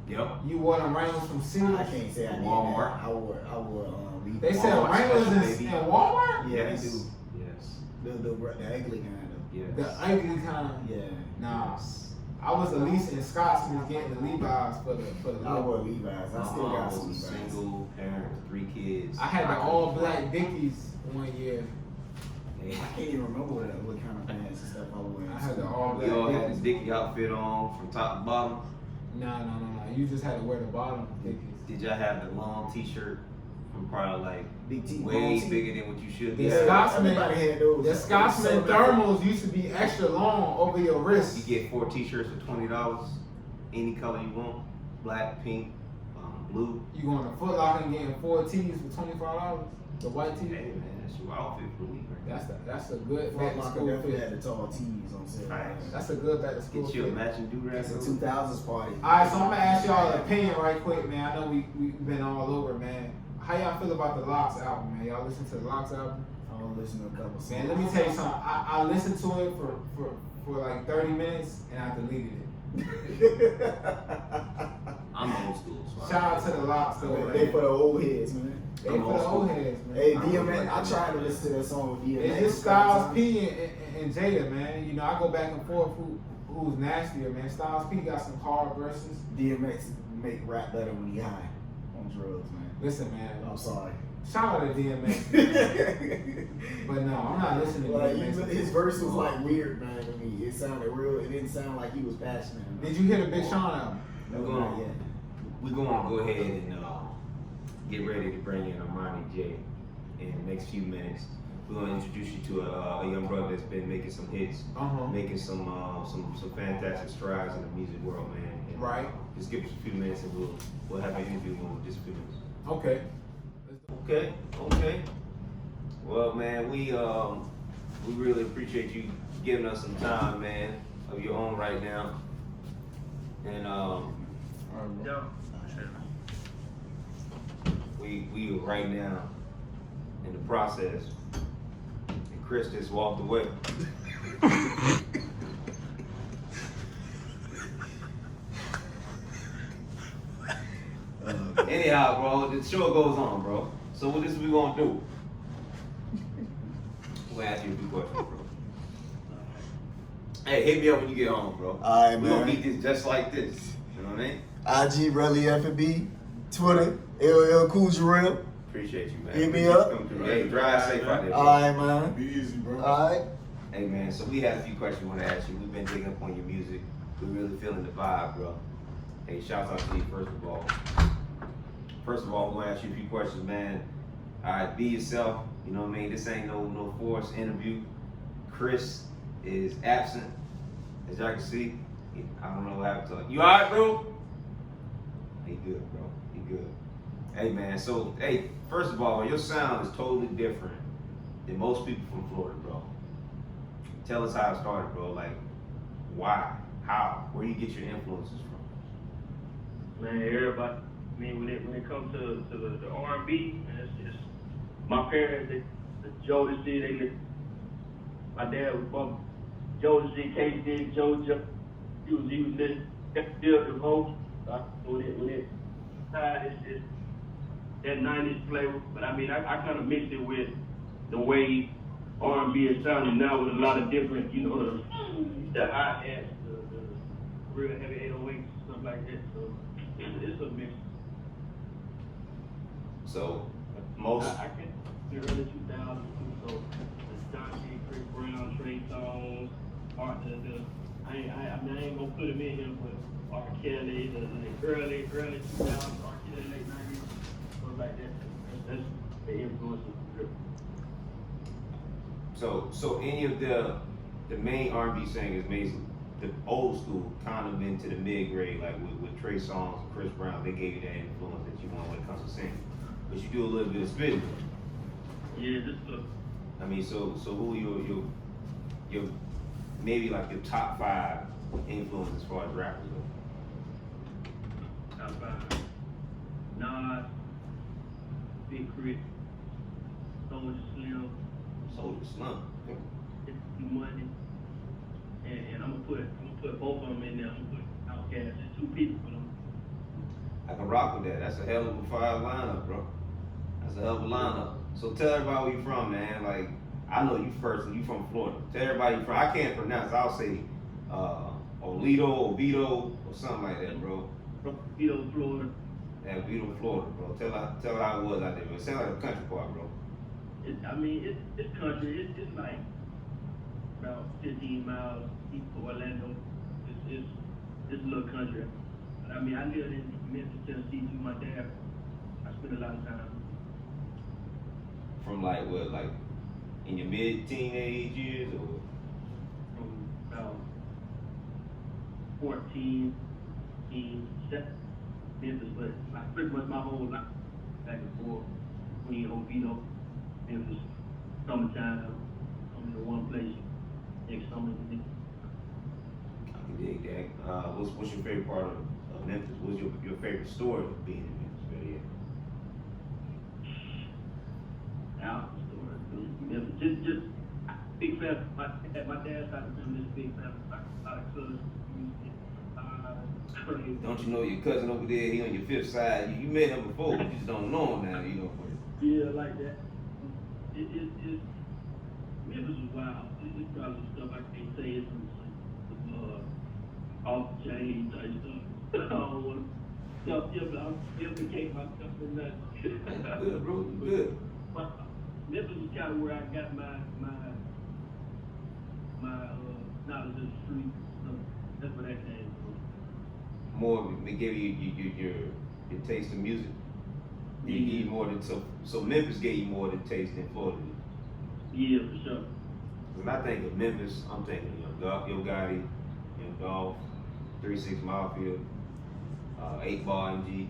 Yep. You wore them Wranglers from I Sears. can't say I did Walmart. that. I wore Reebok. They sell Walmart Wranglers special, in baby. Walmart. Yeah, Yes. they do. Yes. The ugly kind of. Yes. The ugly kind. Yeah. Nah, I was at least in Scotsman getting the Levi's for the I look. wore Levi's. I still My got mom some was a Levi's. single parent with 3 kids. I had the couldn't all afford black it. Dickies one year. Hey, I can't even remember what kind of pants and stuff I wore. I had the all We all black had this Dickies. Dickie outfit on from top to bottom. No. You just had to wear the bottom Dickies. Did y'all have the long t-shirt from probably like Big T. way long tee. bigger than what you should The be? Scotsman- Everybody had those. The Scotsman thermals used to be extra long over your You wrist. get 4 t-shirts for $20, any color you want, black, pink, blue. You going to Foot Locker and getting 4 tees for $25. The white Hey tee. man, that's your outfit for the week right That's a good back Front to Locker school definitely fit. had the tall tees on sale. Right. That's a good back to school Get you a fit. matching do-rag. That's a 2000s party. Alright, so I'm gonna ask y'all an opinion right quick, man. I know we've been all over, man. How y'all feel about the Locks album, man? Y'all listen to the Locks album? I don't listen to a couple songs. Man, let me tell you something. I listened to it for like 30 minutes and I deleted it. I'm old school, so I Shout out to the Locks though, They man. for the old heads, man. They for the old heads, man. Hey, I DMX, really like I that. tried to listen to that song with DMX. It's just Styles P and Jada, man. You know, I go back and forth who's nastier, man. Styles P got some hard verses. DMX make rap better when he high on drugs, man. Listen, man. I'm sorry. Shout out to DMX. But no, I'm not listening to Like, DMX. his verse was like weird, man, to me. It sounded real. It didn't sound like he was passionate. man. Did you hear the Big Sean album? No, We're not gonna- yet. We're going to go ahead and get ready to bring in Armani J in the next few minutes. We're going to introduce you to a young brother that's been making some hits, making some fantastic strides in the music world, man. And, Right. Just give us a few minutes and we'll have an interview in just a few minutes. Okay. Okay. Well, man, we really appreciate you giving us some time, man, of your own right now. And Yo. we are right now in the process, and Chris just walked away. the show goes on, bro. So what is we gonna do? We'll ask you a few questions, bro. Hey, hit me up when you get home, bro. All right, We're gonna man. beat this just like this. You know what I mean? IG Relly F&B, Twitter, LL Cool Jarrell. Appreciate you, man. Hit me Appreciate up. you coming through. Hey, drive safe out there, bro. All right, man. Be easy, bro. All right. Hey, man, so we had a few questions we want to ask you. We've been digging up on your music. We're really feeling the vibe, bro. Hey, shout out to you, first of all. First of all, we're gonna ask you a few questions, man. All right, be yourself. You know what I mean? This ain't no forced interview. Chris is absent, as y'all can see. I don't know what happened to him. You all right, bro? He good, bro. He good. Hey, man. So, hey, first of all, your sound is totally different than most people from Florida, bro. Tell us how it started, bro. Like, why? How? Where you get your influences from? Man, everybody. I mean, when it comes to the R&B, man, it's my parents, the Jodeci, they live. My dad was from Jodeci, KC, JoJo. He was listening, still the most. When it it's that 90s flavor. But I mean, I kind of mixed it with the way R&B is sounding now with a lot of different, you know, the hi-hats, the real heavy 808s, stuff like that. So it's a mix. So, most. I can the early 2000s too. So the Dante, Chris Brown, Trey Songz, I ain't gonna put him in here, but R. Kelly, the early 2000s, R. Kelly, late 90s, stuff like that. That's the influence of the So any of the main R&B singers, maybe the old school, kind of into the mid grade, like with Trey Songz and Chris Brown, they gave you that influence that you want when it comes to singing. But you do a little bit of spitting. Yeah, just I mean, so who your maybe like your top 5 influences as far as rappers go? top 5. Nas, Big Chris, Soulja Slim, Soulja Slim. Money, and I'm gonna put both of them in there. I'm gonna put Outkast. There's 2 people for them. I can rock with that. That's a hell of a fire lineup, bro. That's a hell of a lineup. So tell everybody where you from, man. Like, I know you first, and you from Florida. Tell everybody you from. I can't pronounce. I'll say Oviedo, or something like that, bro. From Vito, Florida. Yeah, Oviedo, Florida, bro. Tell how it was out there. It sounds like a country part, bro. It's country. It's like about 15 miles east of Orlando. It's a little country. But I mean, I lived in Memphis, Tennessee with my dad. I spent a lot of time. From like what, like in your mid-teenage years, or? From about 14, 15, Memphis, but like pretty much my whole life back and forth between Oviedo, Memphis, summertime, coming to one place, next summer. I can dig that. What's your favorite part of Memphis? What's your favorite story of being in Memphis? Really? Out Memphis, just big fan. My dad's side of the family is a big fan. A lot of cousins. Crazy. Don't you know your cousin over there? He on your 5th side. You met him before, but you just don't know him now. You know. Yeah, like that. Memphis was wild. It's probably some stuff I can't say. It's some off the chain type stuff. I don't want to implicate myself in that. Good, bro. Good. But Memphis is kind of where I got my knowledge of the street. So that's where that came from. More, they give you your taste of music. They give you more than so Memphis gave you more than taste than Florida did. Yeah, for sure. When I think of Memphis, I'm thinking Yo Gotti, Dolph, 3-6 Mafia, 8 Ball MG.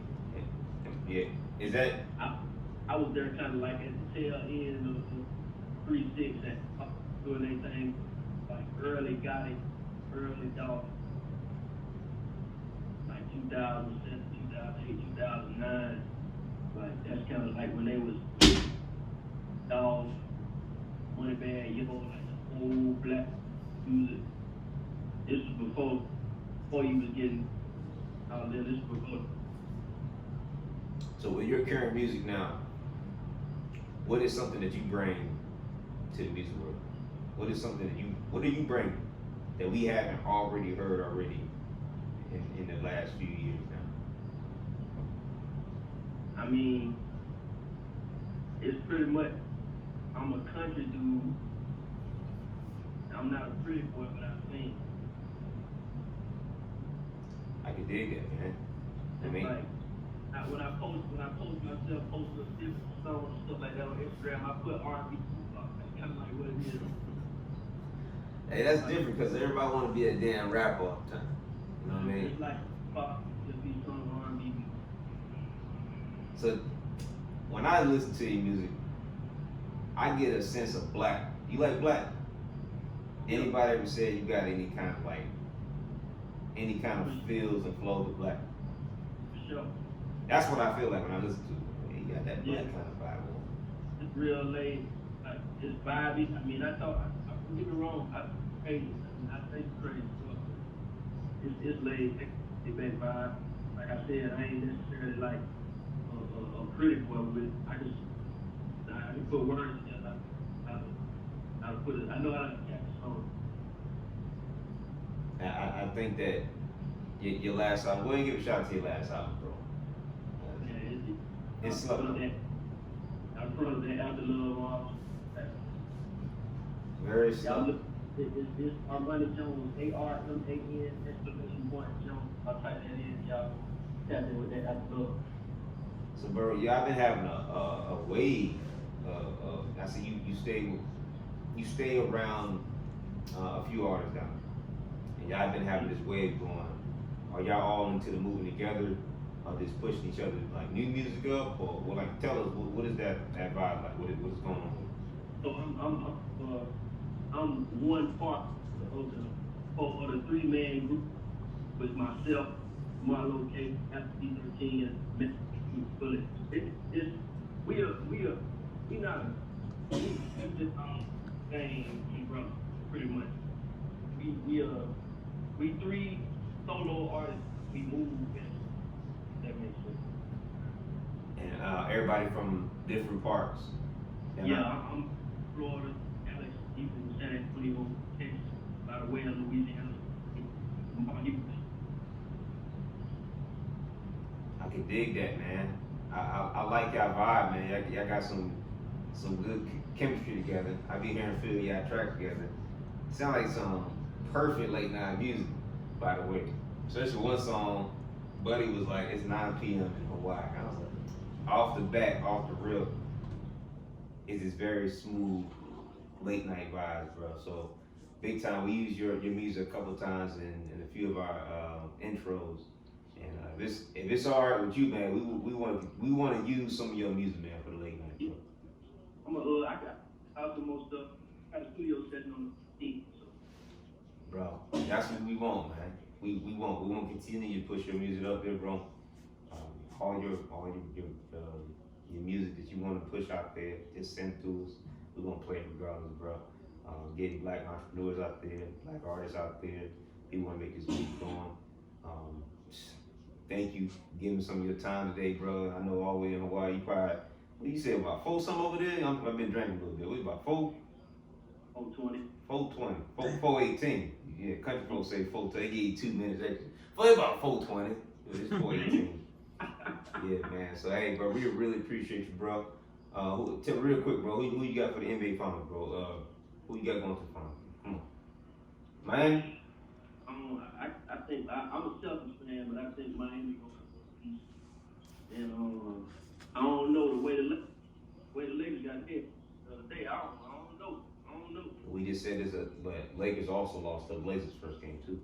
Yeah, is that? I was there kind of like at the tail end of the 3-6 and doing anything like early Gotti, early Dolph, like 2007, 2008, 2009. Like that's kind of like when they was Dolph, Money Bag, Yall, like the old black music. This was before you was getting out there. This was before. So with your current music now, what is something that you bring to the music world? What is something that what do you bring that we haven't already heard already in the last few years now? I mean, it's pretty much, I'm a country dude. I'm not a pretty boy, but I sing. I can dig that, man. I It's mean, like, when I post myself, post a different songs and stuff like that on Instagram, I put R&B. That's kind of like what it is. hey, that's different because everybody want to be a damn rapper all the time. You know what I mean? It's like pop, just be some R&B. So when I listen to your music, I get a sense of black. You like black? Anybody ever said you got any kind of feels and flows of black? For sure. That's what I feel like when I listen to it. You got that black kind of vibe on. It's real laid, like it's vibey. I mean, I thought, don't get me wrong, I think crazy stuff. It's laid, it's back vibe. Like I said, I ain't necessarily like a pretty boy with it. I can put words together. I put it. I know how to catch a song. I think that your last album, go ahead and give a shout out to your last album, bro. Yeah, It's slow. I'm proud of that After Love. Very Y'all slow. look, it's Armani Jones, ARMAN, exclamation point Jones. I'll type that in, y'all. Tap in with that After Love. So, bro, y'all been having a wave. I see you stay around a few artists down there, and y'all been having this wave going. Are y'all all into the moving together, or just pushing each other like new music up, or like tell us what is that vibe like? What's going on? So I'm one part of the three-man group with myself, Marlo K, After D13, and Mr. Bullet. We not just thing and brother, pretty much. We three solo artists. We move together. That makes sense. And everybody from different parts. Yeah, I'm Florida, Alex, even San Antonio, Texas, by the way of Louisiana. I can dig that, man. I like y'all vibe, man. Y'all got some good chemistry together. I be hearing feel y'all track together. Sound like some perfect late night music, by the way. Especially one song, Buddy was like, it's 9 p.m. in Hawaii. I was like, off the bat, off the rip, is this very smooth late night vibes, bro. So big time. We use your music a couple times in a few of our intros. And if it's alright with you, man, we want to use some of your music, man, for the late night. Bro. I got also more stuff. I got a studio session on the 15th. So. Bro, that's what we want, man. We want to continue to push your music up there, bro. All your music that you want to push out there, just send to us. We're gonna play it regardless, bro. Getting black entrepreneurs out there, black artists out there. People want to make this music going. Thank you for giving some of your time today, bro. I know all the way in Hawaii, you probably, what do you say, about 4 something over there? I've been drinking a little bit. What, about 4? 420. 420. 418. Yeah, country folks say 420. They give you 2 minutes extra. For about 420. It's 418. Yeah, man. So, hey, bro, we really appreciate you, bro. Tell me real quick, bro, who you got for the NBA Finals, bro? Who you got going to the finals? Come on. Miami? I think I'm a selfish fan, but I think Miami going to East. And I don't know the way the Lakers got hit the other day. I don't know. We just said this, but Lakers also lost the Blazers first game too.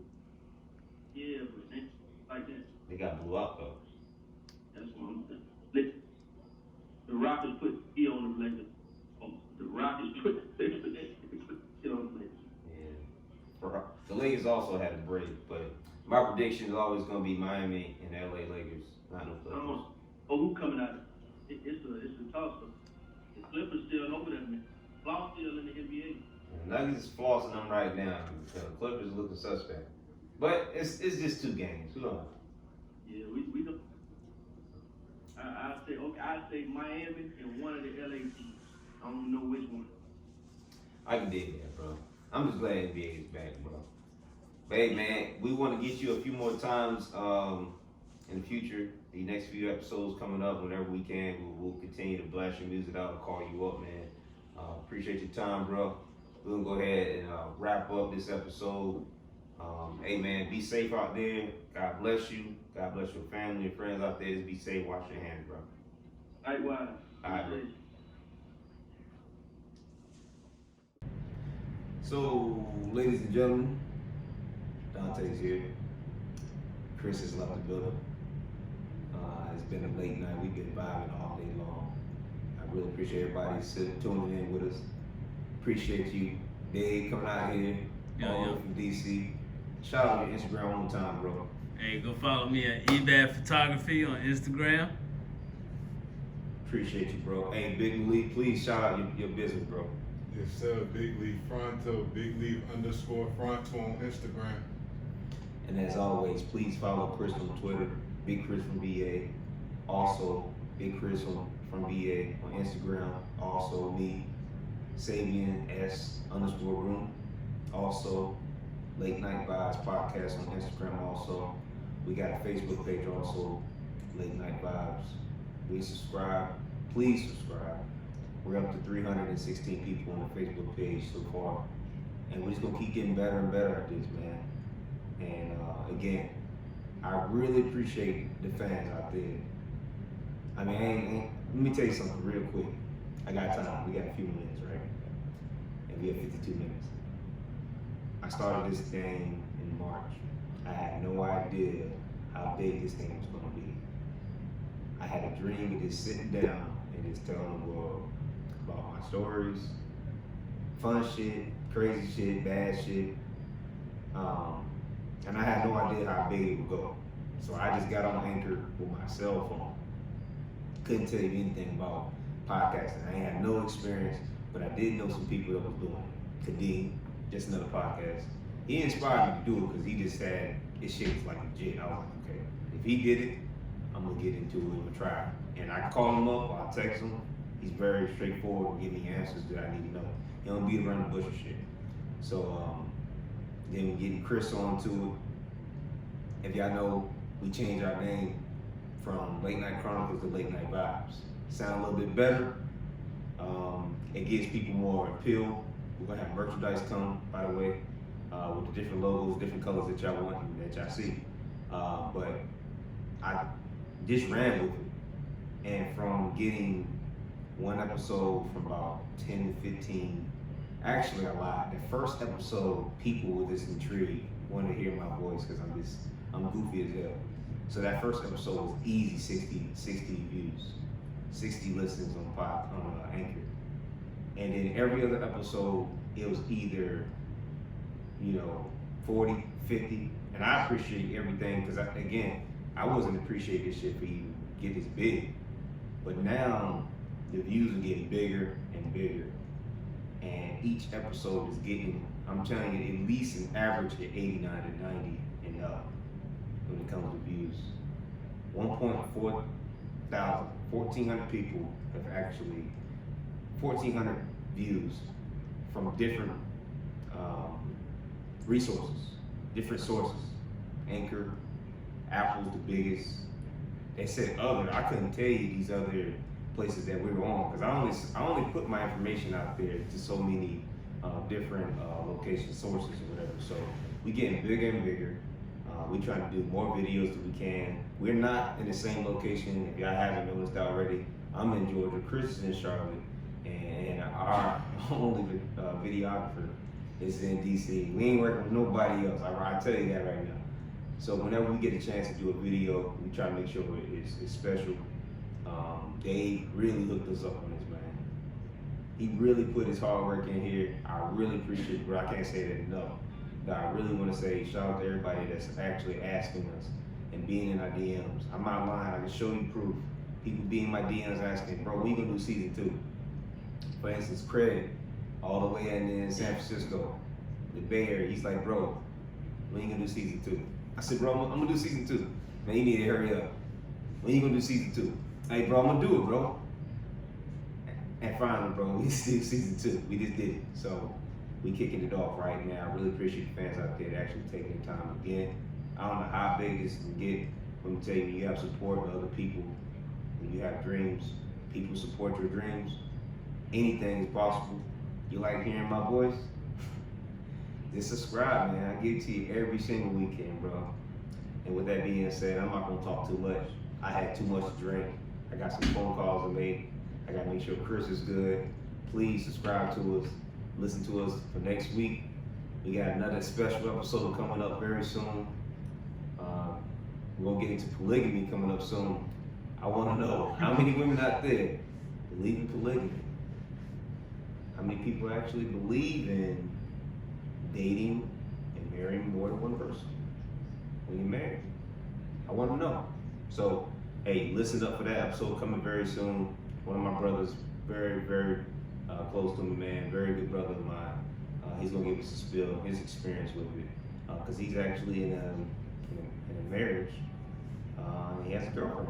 Yeah, but they like that. They got blew out though. That's what I'm saying. The Rockets put E on the Lakers. The Rockets put it on the Lakers. Yeah. The Lakers also had a break, but my prediction is always going to be Miami and LA Lakers, not no Clippers. Who coming out? It's a toss-up. The Clippers still over there, man. Ball still in the NBA. Nuggets is flossing them right now. The Clippers looking suspect, but it's just 2 games. We don't know. Yeah, we don't. I I say Miami and one of the LA teams. I don't know which one. I can dig that, bro. I'm just glad NBA is back, bro. But hey, man, we want to get you a few more times in the future. The next few episodes coming up, whenever we can, we'll continue to blast your music out and call you up, man. Appreciate your time, bro. We're going to go ahead and wrap up this episode. Hey, man, be safe out there. God bless you. God bless your family and friends out there. Just be safe. Wash your hands, bro. Likewise. All right, bro. So, ladies and gentlemen, Dante's here. Chris has left the building. It's been a late night. We've been vibing all day long. I really appreciate everybody tuning in with us. Appreciate you, Big, coming out here, all the way from DC. Shout out to your Instagram one time, bro. Hey, go follow me at eBad Photography on Instagram. Appreciate you, bro. Hey, Big Lee, please shout out your business, bro. Yes, sir. Big Leaf Fronto, Big Leaf _Fronto on Instagram. And as always, please follow Chris on Twitter, Big Chris from BA. Also, Big Chris from BA on Instagram. Also, me, Sabian S _room. Also, Late Night Vibes podcast on Instagram. Also, we got a Facebook page. Also, Late Night Vibes. Please subscribe. Please subscribe. We're up to 316 people on the Facebook page so far, and we're just gonna keep getting better and better at this, man. And again, I really appreciate the fans out there. I mean, let me tell you something real quick. I got time. We got a few minutes, right? And we have 52 minutes. I started this thing in March. I had no idea how big this thing was gonna be. I had a dream of just sitting down and just telling the world about my stories, fun shit, crazy shit, bad shit. And I had no idea how big it would go. So I just got on Anchor with my cell phone. Couldn't tell you anything about podcasting. I ain't had no experience, but I did know some people that was doing it. Kadeem, just another podcast. He inspired me to do it because he just said his shit was like legit. I was like, okay, if he did it, I'm gonna get into it and try it. And I call him up, I text him. He's very straightforward and give me answers that I need to know. He don't beat around the bush and shit. So then we getting Chris on to it. If y'all know, we changed our name from Late Night Chronicles to Late Night Vibes. Sound a little bit better. It gives people more appeal. We're gonna have merchandise come, by the way, with the different logos, different colors that y'all want and that y'all see. But I just ran with it. And from getting one episode from about 10 to 15, actually I lied. The first episode, people were just intrigued, wanted to hear my voice because I'm goofy as hell. So that first episode was easy 60 views, 60 listens on Anchor. And then every other episode, it was either, 40, 50. And I appreciate everything because I wasn't appreciating this shit for even get this big. But now the views are getting bigger and bigger. And each episode is getting, I'm telling you, at least an average of 89 to 90 and up when it comes to views. 1.4 thousand, 1,400 people have actually, 1,400 views from different resources, different sources. Anchor, Apple's the biggest. They said other. I couldn't tell you these other places that we were on because I only put my information out there to so many different location sources or whatever. So we getting bigger and bigger. We trying to do more videos that we can. We're not in the same location. If y'all haven't noticed already, I'm in Georgia, Chris is in Charlotte, and our only videographer is in DC. We ain't working with nobody else. I tell you that right now. So whenever we get a chance to do a video, we try to make sure it's special. Dave really hooked us up on this, man. He really put his hard work in here. I really appreciate it, but I can't say that enough. But I really want to say shout out to everybody that's actually asking us and being in our DMs. I'm not lying, I can show you proof. People be in my DMs asking, bro, when you gonna do season 2? For instance, Craig, all the way in San Francisco, the Bay Area, he's like, bro, when you gonna do season 2? I said, bro, I'm gonna do season 2. Man, you need to hurry up. When you gonna do season 2? Hey, bro, I'm gonna do it, bro. And finally, bro, we still season 2. We just did it. So we kicking it off right now. I really appreciate the fans out there that actually taking their time again. I don't know how big this can get. Let me tell you, when you have support of other people, when you have dreams, people support your dreams. Anything is possible. You like hearing my voice? Just subscribe, man. I give it to you every single weekend, bro. And with that being said, I'm not gonna talk too much. I had too much to drink. I got some phone calls to make. I gotta make sure Chris is good. Please subscribe to us. Listen to us for next week. We got another special episode coming up very soon. We're gonna get into polygamy coming up soon. I wanna know how many women out there believe in polygamy? How many people actually believe in dating and marrying more than one person when you're married? I wanna know. So, hey, listen up for that episode coming very soon. One of my brothers, very, very close to me, man, very good brother of mine. He's gonna give us a spill, his experience with it, because he's actually in a marriage. He has a girlfriend.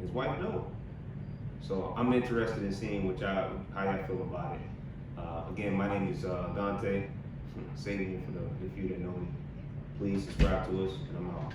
His wife knows. So I'm interested in seeing how y'all feel about it. Again, my name is Dante, Sabian for the few that know me. Please subscribe to us, and I'm out.